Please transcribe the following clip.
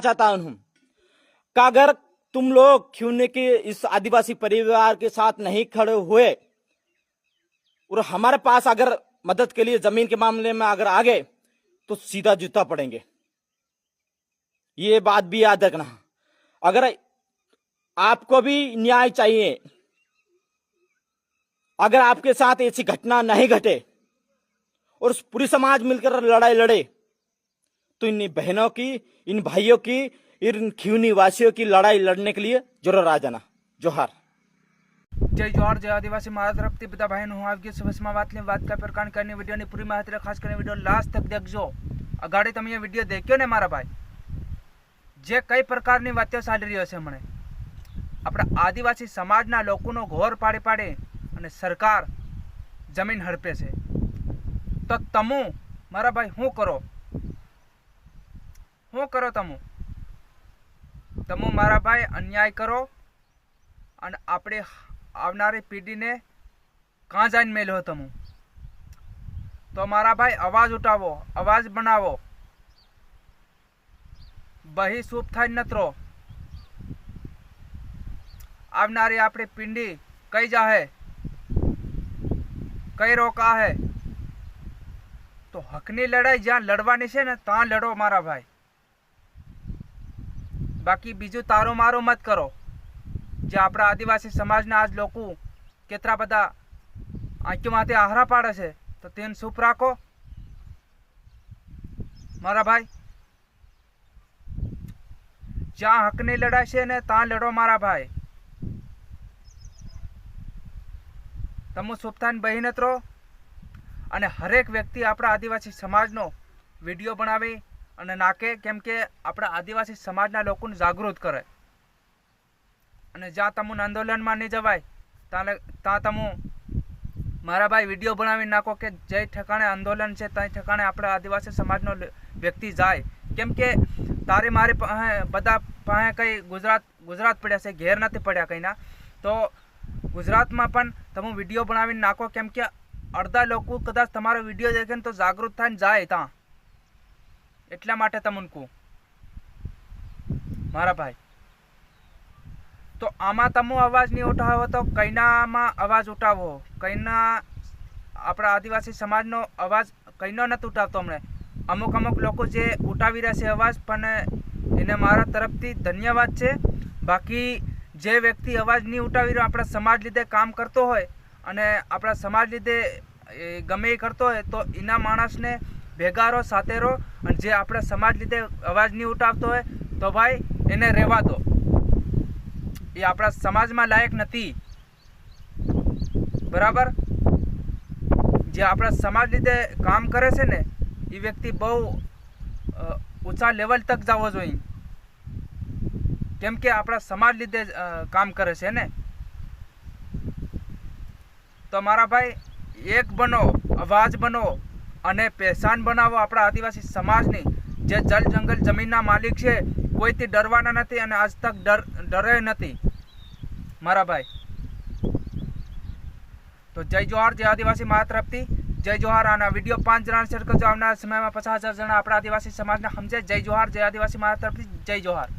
चाहता हूं कि अगर तुम लोग क्यों के इस आदिवासी परिवार के साथ नहीं खड़े हुए और हमारे पास अगर मदद के लिए जमीन के मामले में अगर आ गए तो सीधा जूता पड़ेंगे। ये बात भी याद रखना। अगर आपको भी न्याय चाहिए, अगर आपके साथ ऐसी घटना नहीं घटे और पूरी समाज मिलकर लड़ाई लड़े तो इन बहनों की, इन भाइयों की, इन खिवनी वासियों की लड़ाई लड़ने के लिए जरूर आ जाना। जोहार। जय जोहार, जय आदिवासी। मारा तरफથી બધા ભાઈનો હું આવી ગયો સભસમાં વાત का प्रकार करनी वीडियो पूरी माहिती खास कर वीडियो लास्ट तक देखजो। अगाड़ी તમે वीडियो देख्यो ने मारा भाई, जे कई प्रकारनी वातो चाली रही है मने अपना आदिवासी समाजना लोकोनो घोर पाड़ी पाड़ी अने सरकार जमीन हड़पे छे। तो तमु मारा भाई हूँ करो तमु मारा भाई अन्याय करो अने आपणे आवनारी पीढ़ी ने कहाँ जाइन मेलो तमु। तो मारा भाई अवाज उठावो, अवाज बनावो, बही सूप थाई नतरो। आवनारी आपणी पीढ़ी कई जाहे, कई रोका है, तो हकनी लड़ाई ज्यां लड़वानी छे ने तां लड़ो मारा भाई। बाकी बीजू तारो मारो मत करो। जे आपड़ा आदिवासी समाजना आज लोग केतरा बधा आंखों माथे आहरा पाड़े छे तो तेन सूप राखो मारा भाई। ज्यां हकनी लड़ाई छे ने तां लड़ो मारा भाई। तमु सूप थाईने बही नत रहो अने हरेक व्यक्ति आपड़ा आदिवासी समाजनो विडियो बनावी अने नाखे, केम के आपड़ा आदिवासी समाजना लोकोने जागृत करे। अने ज्यां तमुने आंदोलन में नहीं जवाय तां तमु मारा भाई विडियो बनावी नाखो के जे ठिकाणे आंदोलन छे तई ठिकाणे आपड़ा आदिवासी समाजनो व्यक्ति जाए। केम के तारे मारे बधा पाहे कई गुजरात पड्या छे, घेर नथी पड्या कईना। तो गुजरात में पण तमु विडियो बनावी नाखो, केम के अर्धा लोको कदाच तमारो विडियो देखे तो जागृत थईने जाए तां, एटला माटे तमने कहूं मारा भाई। तो आमा तमु अवाज नहीं उठावो तो कईना में अवाज उठावो। कईना आपड़ा आदिवासी समाजनो अवाज कईनो नथी उठावतो हमणे। अमुक लोको जे उठावी रह्या छे अवाज, पण एने मारा तरफथी धन्यवाद छे। बाकी जे व्यक्ति अवाज नहीं उठावी रह्यो, आपड़ा समाज लीधे काम करतो होय अने आपड़ा समाज लीधे गमे ए करतो होय तो एना माणसने भेगा रहो, साथे रहो। अने जे आपड़ा समाज लीधे अवाज नहीं उठावतो होय तो भाई एने रहेवा दो, ये आपड़ा समाज में लायक नथी। बराबर। जे आपड़ा समाज लीधे काम करे छे ने ये व्यक्ति बहु ऊंचा लेवल तक जावो जोईए, केम के आपड़ा समाज लीधे काम करे छे ने। तो मारा भाई एक बनो, अवाज बनो अने पहचान बनावो आपड़ा आदिवासी समाजनी। जे जल जंगल जमीनना मालिक छे कोईथी डरवाना नथी अने आज तक डरे नथी मारा भाई। तो जय जोहार, जय आदिवासी मारा तरफथी जय जोहार। आना विडियो 5 जणाने शेयर करजो। आवनारा समय में 50,000 जना आपड़ा आदिवासी समाजना समझे। जय जोहार, जय आदिवासी मारा तरफथी जय जोहार।